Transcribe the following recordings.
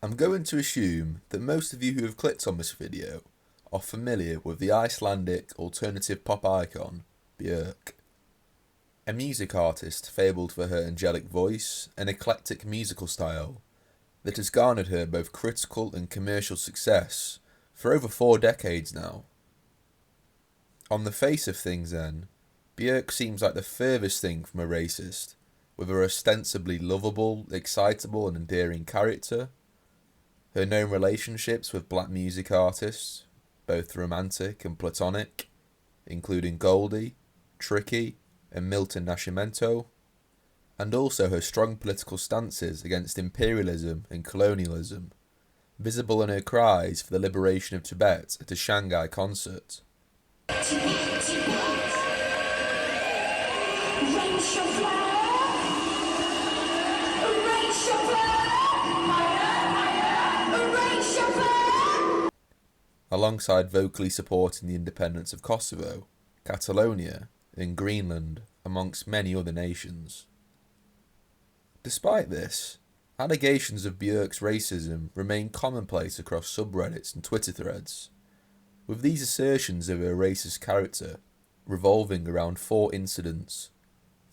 I'm going to assume that most of you who have clicked on this video are familiar with the Icelandic alternative pop icon, Björk. A music artist fabled for her angelic voice and eclectic musical style that has garnered her both critical and commercial success for over 4 decades now. On the face of things then, Björk seems like the furthest thing from a racist, with her ostensibly lovable, excitable and endearing character, her known relationships with black music artists, both romantic and platonic, including Goldie, Tricky and Milton Nascimento, and also her strong political stances against imperialism and colonialism, visible in her cries for the liberation of Tibet at a Shanghai concert. Alongside vocally supporting the independence of Kosovo, Catalonia, and Greenland, amongst many other nations. Despite this, allegations of Björk's racism remain commonplace across subreddits and Twitter threads, with these assertions of her racist character revolving around 4 incidents,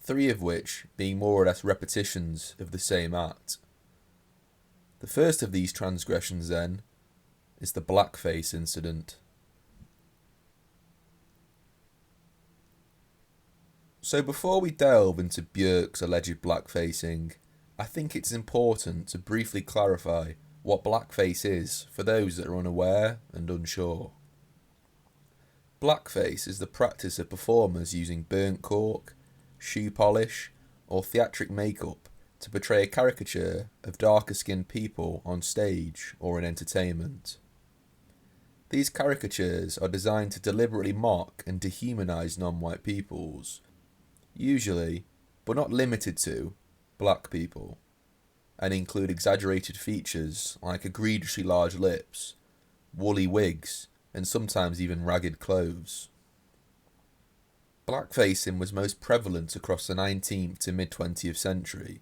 3 of which being more or less repetitions of the same act. The first of these transgressions, then, is the blackface incident. So before we delve into Björk's alleged blackfacing, I think it's important to briefly clarify what blackface is for those that are unaware and unsure. Blackface is the practice of performers using burnt cork, shoe polish, or theatric makeup to portray a caricature of darker skinned people on stage or in entertainment. These caricatures are designed to deliberately mock and dehumanize non-white peoples, usually, but not limited to, black people, and include exaggerated features like egregiously large lips, woolly wigs, and sometimes even ragged clothes. Blackfacing was most prevalent across the 19th to mid-20th century,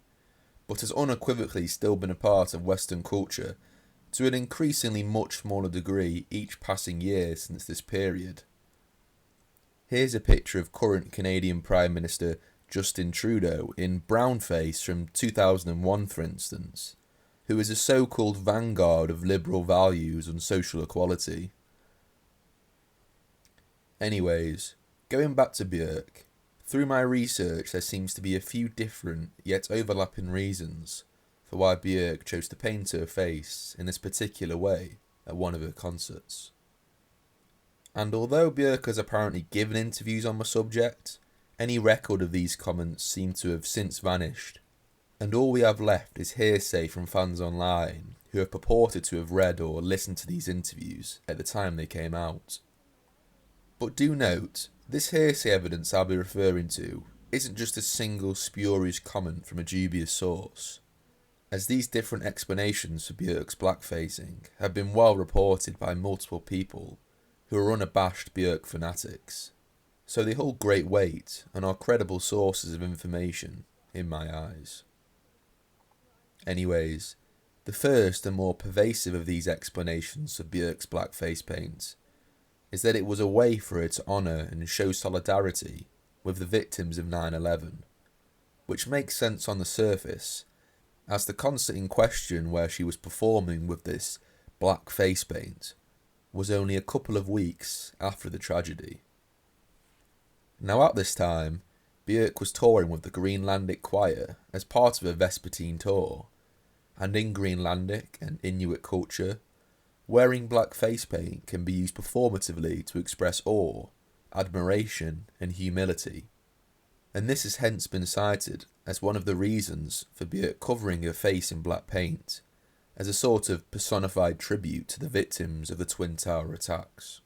but has unequivocally still been a part of Western culture to an increasingly much smaller degree each passing year since this period. Here's a picture of current Canadian Prime Minister Justin Trudeau in brownface from 2001, for instance, who is a so-called vanguard of liberal values and social equality. Anyways, going back to Björk, through my research there seems to be a few different yet overlapping reasons for why Björk chose to paint her face in this particular way at one of her concerts. And although Björk has apparently given interviews on the subject, any record of these comments seem to have since vanished, and all we have left is hearsay from fans online who have purported to have read or listened to these interviews at the time they came out. But do note, this hearsay evidence I'll be referring to isn't just a single spurious comment from a dubious source, as these different explanations for Björk's blackfacing have been well reported by multiple people who are unabashed Björk fanatics, so they hold great weight and are credible sources of information in my eyes. Anyways, the first and more pervasive of these explanations for Björk's blackface paint is that it was a way for her to honour and show solidarity with the victims of 9/11, which makes sense on the surface, as the concert in question where she was performing with this black face paint was only a couple of weeks after the tragedy. Now at this time, Björk was touring with the Greenlandic choir as part of a Vespertine tour, and in Greenlandic and Inuit culture, wearing black face paint can be used performatively to express awe, admiration and humility, and this has hence been cited as one of the reasons for Björk covering her face in black paint, as a sort of personified tribute to the victims of the Twin Tower attacks.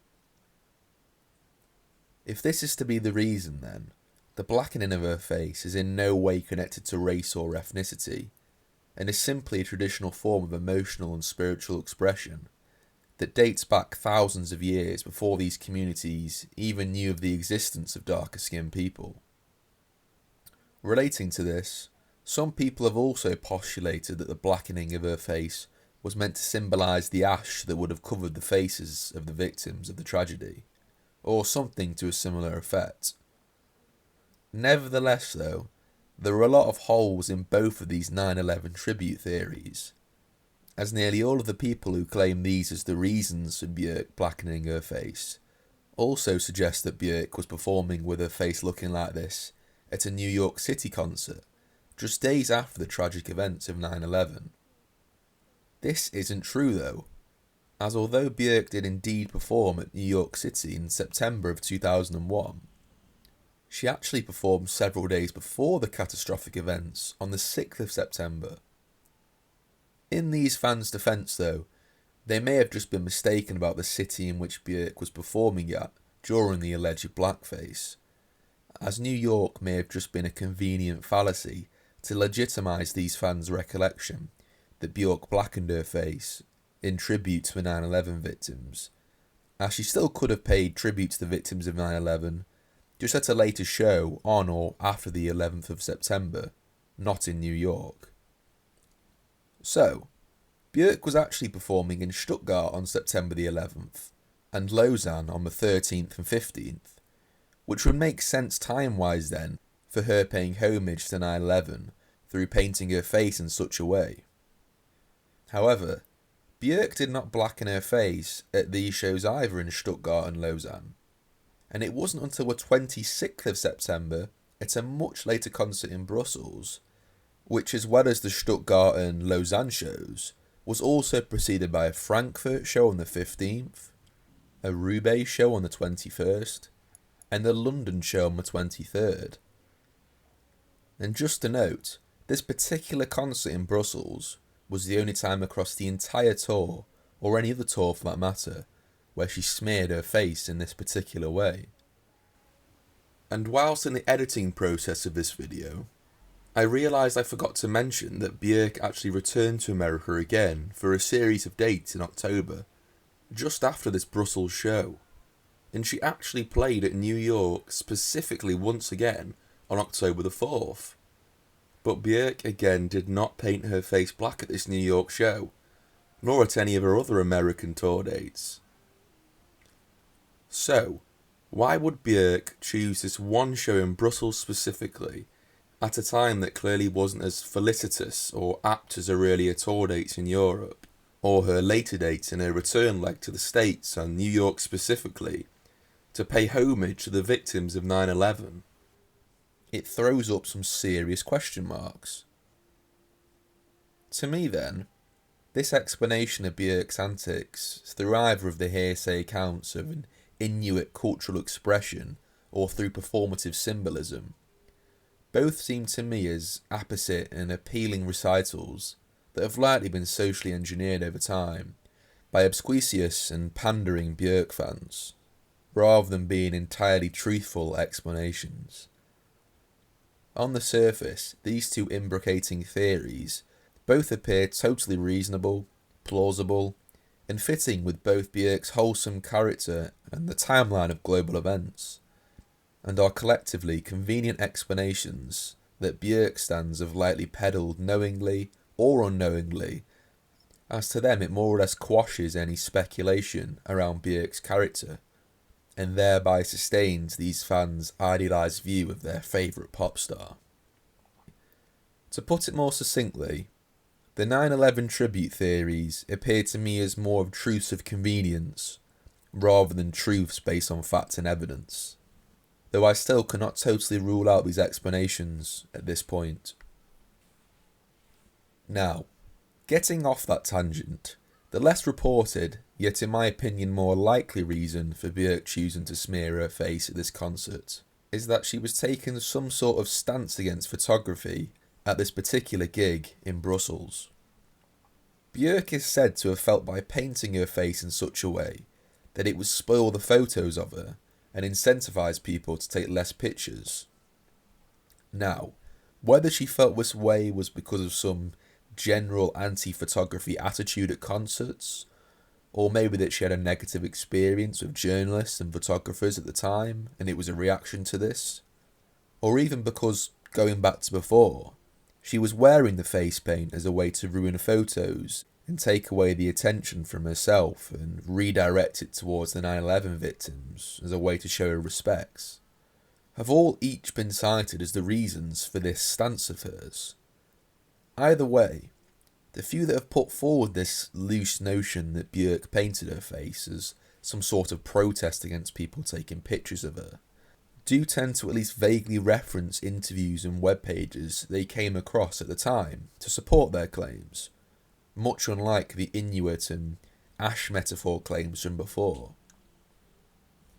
If this is to be the reason then, the blackening of her face is in no way connected to race or ethnicity, and is simply a traditional form of emotional and spiritual expression that dates back thousands of years before these communities even knew of the existence of darker skinned people. Relating to this, some people have also postulated that the blackening of her face was meant to symbolise the ash that would have covered the faces of the victims of the tragedy, or something to a similar effect. Nevertheless, though, there are a lot of holes in both of these 9/11 tribute theories, as nearly all of the people who claim these as the reasons for Björk blackening her face also suggest that Björk was performing with her face looking like this at a New York City concert, just days after the tragic events of 9/11. This isn't true though, as although Björk did indeed perform at New York City in September of 2001, she actually performed several days before the catastrophic events on the 6th of September. In these fans' defence though, they may have just been mistaken about the city in which Björk was performing at during the alleged blackface, as New York may have just been a convenient fallacy to legitimise these fans' recollection that Björk blackened her face in tribute to the 9/11 victims, as she still could have paid tribute to the victims of 9/11 just at a later show on or after the 11th of September, not in New York. So, Björk was actually performing in Stuttgart on September the 11th, and Lausanne on the 13th and 15th, which would make sense time-wise then for her paying homage to 9/11 through painting her face in such a way. However, Björk did not blacken her face at these shows either in Stuttgart and Lausanne, and it wasn't until the 26th of September at a much later concert in Brussels, which as well as the Stuttgart and Lausanne shows, was also preceded by a Frankfurt show on the 15th, a Roubaix show on the 21st, and the London show on the 23rd. And just to note, this particular concert in Brussels was the only time across the entire tour, or any other tour for that matter, where she smeared her face in this particular way. And whilst in the editing process of this video, I realised I forgot to mention that Björk actually returned to America again for a series of dates in October, just after this Brussels show, and she actually played at New York specifically once again on October the 4th. But Björk again did not paint her face black at this New York show, nor at any of her other American tour dates. So, why would Björk choose this one show in Brussels specifically, at a time that clearly wasn't as felicitous or apt as her earlier tour dates in Europe, or her later dates in her return leg to the States and New York specifically, to pay homage to the victims of 9/11? It throws up some serious question marks. To me then, this explanation of Björk's antics through either of the hearsay accounts of an Inuit cultural expression or through performative symbolism, both seem to me as apposite and appealing recitals that have likely been socially engineered over time by obsequious and pandering Björk fans, rather than being entirely truthful explanations. On the surface, these two imbricating theories both appear totally reasonable, plausible, and fitting with both Björk's wholesome character and the timeline of global events, and are collectively convenient explanations that Björk stands have likely peddled knowingly or unknowingly, as to them it more or less quashes any speculation around Björk's character, and thereby sustains these fans' idealised view of their favourite pop star. To put it more succinctly, the 9/11 tribute theories appear to me as more of truths of convenience, rather than truths based on fact and evidence, though I still cannot totally rule out these explanations at this point. Now, getting off that tangent, the less reported, yet in my opinion more likely reason for Björk choosing to smear her face at this concert is that she was taking some sort of stance against photography at this particular gig in Brussels. Björk is said to have felt by painting her face in such a way that it would spoil the photos of her and incentivise people to take less pictures. Now, whether she felt this way was because of some general anti-photography attitude at concerts, or maybe that she had a negative experience with journalists and photographers at the time and it was a reaction to this, or even because, going back to before, she was wearing the face paint as a way to ruin photos and take away the attention from herself and redirect it towards the 9/11 victims as a way to show her respects, have all each been cited as the reasons for this stance of hers. Either way, the few that have put forward this loose notion that Björk painted her face as some sort of protest against people taking pictures of her do tend to at least vaguely reference interviews and web pages they came across at the time to support their claims, much unlike the Inuit and ash metaphor claims from before.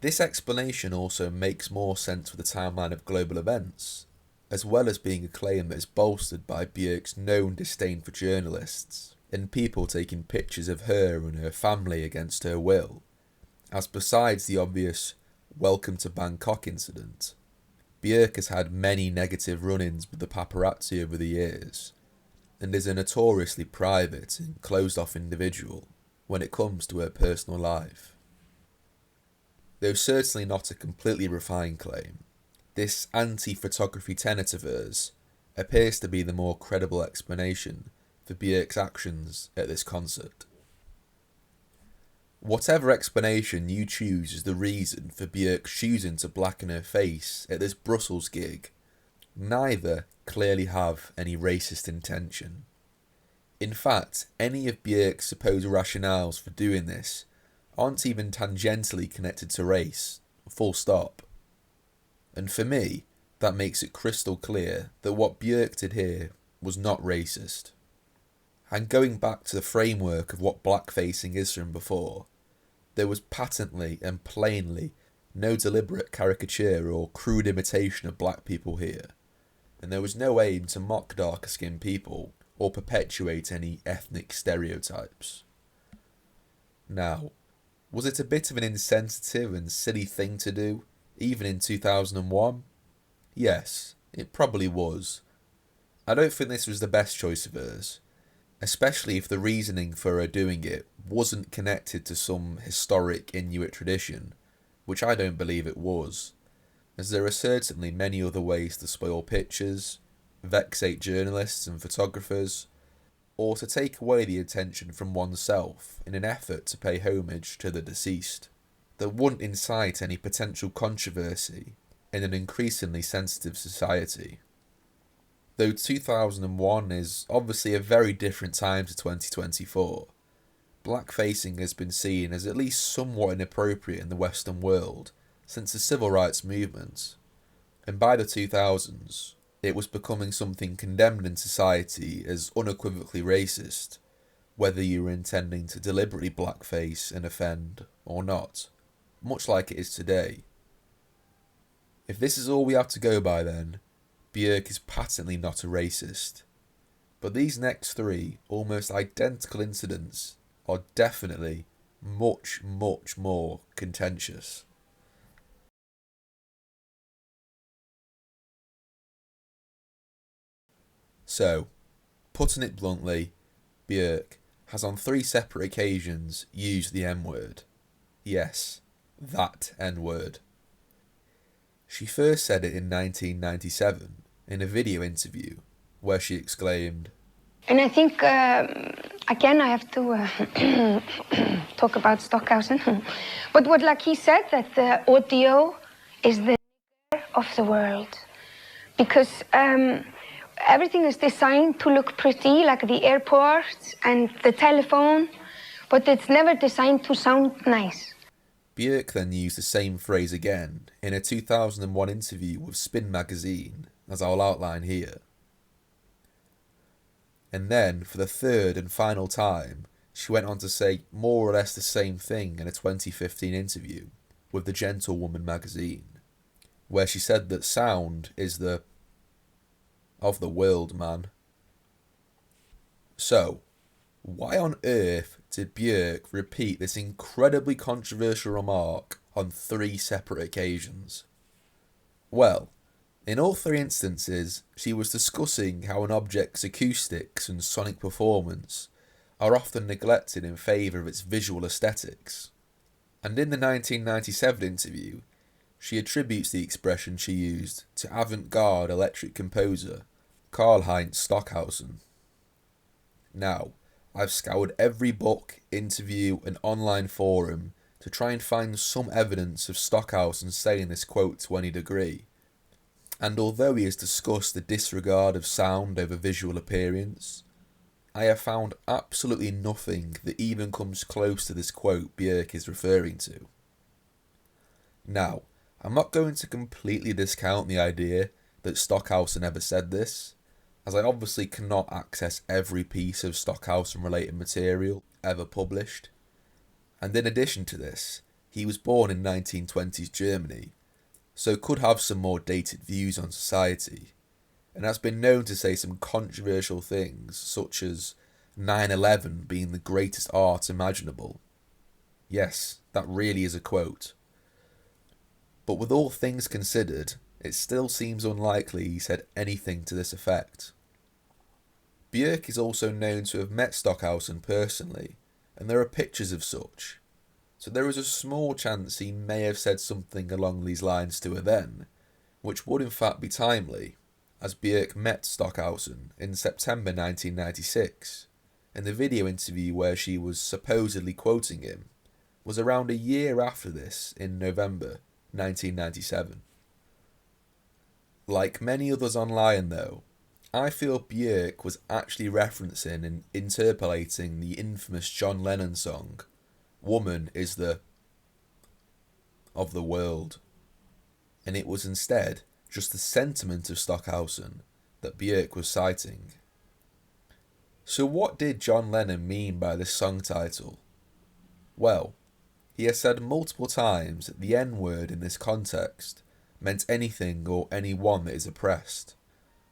This explanation also makes more sense with the timeline of global events, as well as being a claim that is bolstered by Björk's known disdain for journalists and people taking pictures of her and her family against her will, as besides the obvious Welcome to Bangkok incident, Björk has had many negative run-ins with the paparazzi over the years, and is a notoriously private and closed-off individual when it comes to her personal life. Though certainly not a completely refined claim, this anti-photography tenet of hers appears to be the more credible explanation for Björk's actions at this concert. Whatever explanation you choose as the reason for Björk choosing to blacken her face at this Brussels gig, neither clearly have any racist intention. In fact, any of Björk's supposed rationales for doing this aren't even tangentially connected to race, full stop. And for me, that makes it crystal clear that what Björk did here was not racist. And going back to the framework of what blackfacing is from before, there was patently and plainly no deliberate caricature or crude imitation of black people here, and there was no aim to mock darker-skinned people or perpetuate any ethnic stereotypes. Now, was it a bit of an insensitive and silly thing to do, even in 2001? Yes, it probably was. I don't think this was the best choice of hers, especially if the reasoning for her doing it wasn't connected to some historic Inuit tradition, which I don't believe it was, as there are certainly many other ways to spoil pictures, vexate journalists and photographers, or to take away the attention from oneself in an effort to pay homage to the deceased, that wouldn't incite any potential controversy in an increasingly sensitive society. Though 2001 is obviously a very different time to 2024, blackfacing has been seen as at least somewhat inappropriate in the Western world since the civil rights movement, and by the 2000s, it was becoming something condemned in society as unequivocally racist, whether you were intending to deliberately blackface and offend or not, much like it is today. If this is all we have to go by then, Björk is patently not a racist. But these next three almost identical incidents are definitely much, much more contentious. So, putting it bluntly, Björk has on 3 separate occasions used the N-word. Yes, that N-word. She first said it in 1997 in a video interview where she exclaimed, and I think, again, I have to talk about Stockhausen. But what, like he said, that the audio is the of the world. Because everything is designed to look pretty, like the airport and the telephone, but it's never designed to sound nice. Björk then used the same phrase again in a 2001 interview with Spin magazine, as I'll outline here. And then, for the third and final time, she went on to say more or less the same thing in a 2015 interview with the Gentlewoman magazine, where she said that sound is the of the world, man. So, why on earth did Björk repeat this incredibly controversial remark on 3 separate occasions? Well, in all 3 instances, she was discussing how an object's acoustics and sonic performance are often neglected in favour of its visual aesthetics. And in the 1997 interview, she attributes the expression she used to avant-garde electric composer Karl-Heinz Stockhausen. Now, I've scoured every book, interview, and online forum to try and find some evidence of Stockhausen saying this quote to any degree. And although he has discussed the disregard of sound over visual appearance, I have found absolutely nothing that even comes close to this quote Björk is referring to. Now, I'm not going to completely discount the idea that Stockhausen ever said this, as I obviously cannot access every piece of Stockhausen related material ever published. And in addition to this, he was born in 1920s Germany, so could have some more dated views on society, and has been known to say some controversial things, such as 9/11 being the greatest art imaginable. Yes, that really is a quote. But with all things considered, it still seems unlikely he said anything to this effect. Björk is also known to have met Stockhausen personally, and there are pictures of such, so there is a small chance he may have said something along these lines to her then, which would in fact be timely, as Björk met Stockhausen in September 1996, and the video interview where she was supposedly quoting him was around a year after this in November 1997. Like many others online though, I feel Björk was actually referencing and interpolating the infamous John Lennon song, "Woman is the of the world," and it was instead just the sentiment of Stockhausen that Björk was citing. So what did John Lennon mean by this song title? Well, he has said multiple times that the N-word in this context meant anything or anyone that is oppressed,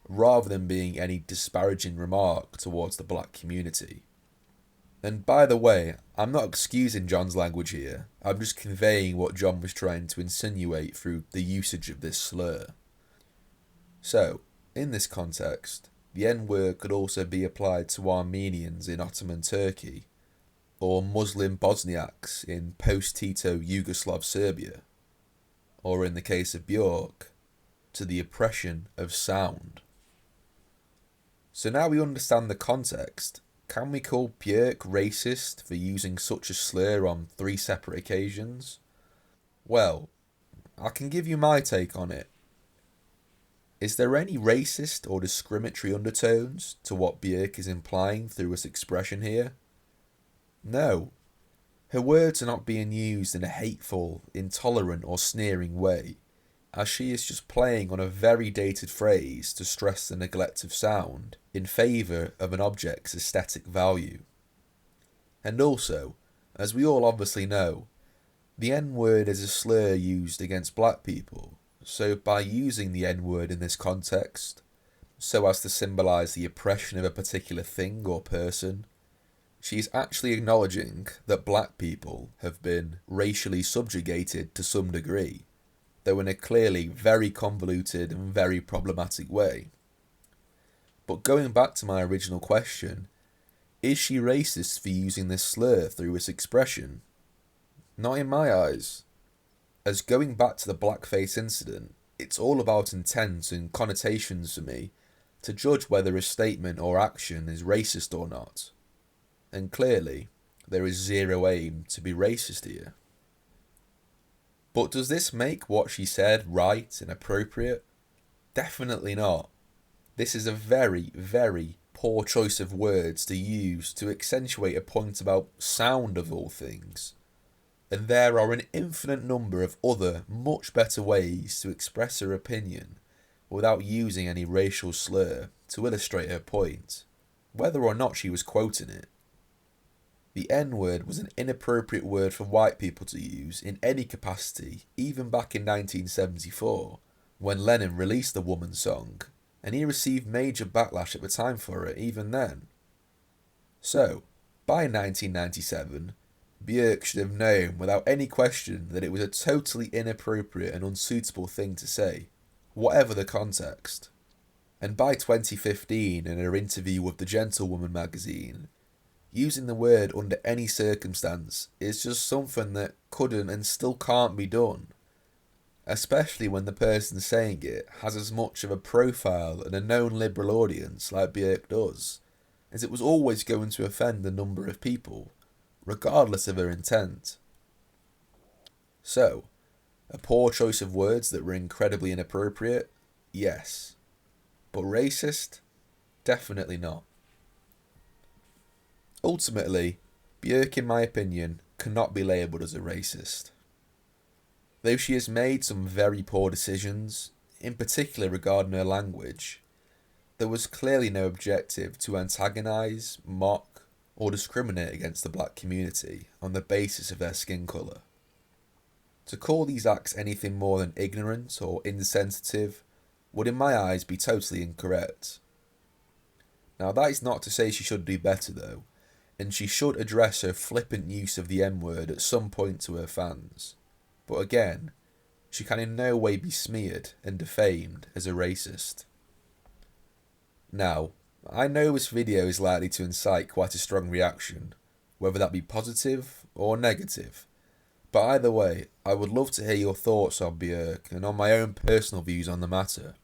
rather than being any disparaging remark towards the black community. And by the way, I'm not excusing John's language here, I'm just conveying what John was trying to insinuate through the usage of this slur. So, in this context, the N-word could also be applied to Armenians in Ottoman Turkey, or Muslim Bosniaks in post-Tito Yugoslav Serbia, or in the case of Bjork, to the oppression of sound. So now we understand the context, can we call Björk racist for using such a slur on 3 separate occasions? Well, I can give you my take on it. Is there any racist or discriminatory undertones to what Björk is implying through this expression here? No. Her words are not being used in a hateful, intolerant or sneering way, as she is just playing on a very dated phrase to stress the neglect of sound in favour of an object's aesthetic value. And also, as we all obviously know, the N-word is a slur used against black people, so by using the N-word in this context, so as to symbolise the oppression of a particular thing or person, she is actually acknowledging that black people have been racially subjugated to some degree, though in a clearly very convoluted and very problematic way. But going back to my original question, is she racist for using this slur through this expression? Not in my eyes. As going back to the blackface incident, it's all about intent and connotations for me to judge whether a statement or action is racist or not. And clearly, there is zero aim to be racist here. But does this make what she said right and appropriate? Definitely not. This is a very, very poor choice of words to use to accentuate a point about sound of all things. And there are an infinite number of other, much better ways to express her opinion without using any racial slur to illustrate her point, whether or not she was quoting it. The N-word was an inappropriate word for white people to use in any capacity, even back in 1974, when Lennon released the Woman song, and he received major backlash at the time for it even then. So, by 1997, Björk should have known without any question that it was a totally inappropriate and unsuitable thing to say, whatever the context. And by 2015, in her interview with the Gentlewoman magazine, using the word under any circumstance is just something that couldn't and still can't be done, especially when the person saying it has as much of a profile and a known liberal audience like Björk does, as it was always going to offend a number of people, regardless of her intent. So, a poor choice of words that were incredibly inappropriate? Yes. But racist? Definitely not. Ultimately, Björk, in my opinion, cannot be labelled as a racist. Though she has made some very poor decisions, in particular regarding her language, there was clearly no objective to antagonise, mock, or discriminate against the black community on the basis of their skin colour. To call these acts anything more than ignorant or insensitive would in my eyes be totally incorrect. Now that is not to say she should do better though, and she should address her flippant use of the N-word at some point to her fans. But again, she can in no way be smeared and defamed as a racist. Now, I know this video is likely to incite quite a strong reaction, whether that be positive or negative. But either way, I would love to hear your thoughts on Björk and on my own personal views on the matter.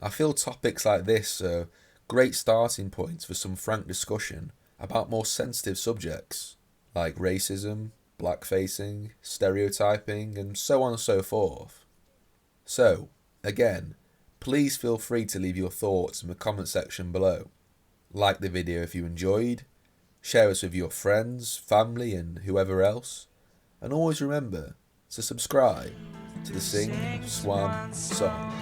I feel topics like this are great starting points for some frank discussion about more sensitive subjects, like racism, blackfacing, stereotyping, and so on and so forth. So, again, please feel free to leave your thoughts in the comment section below. Like the video if you enjoyed, share us with your friends, family, and whoever else. And always remember to subscribe to the Sing Swan Song.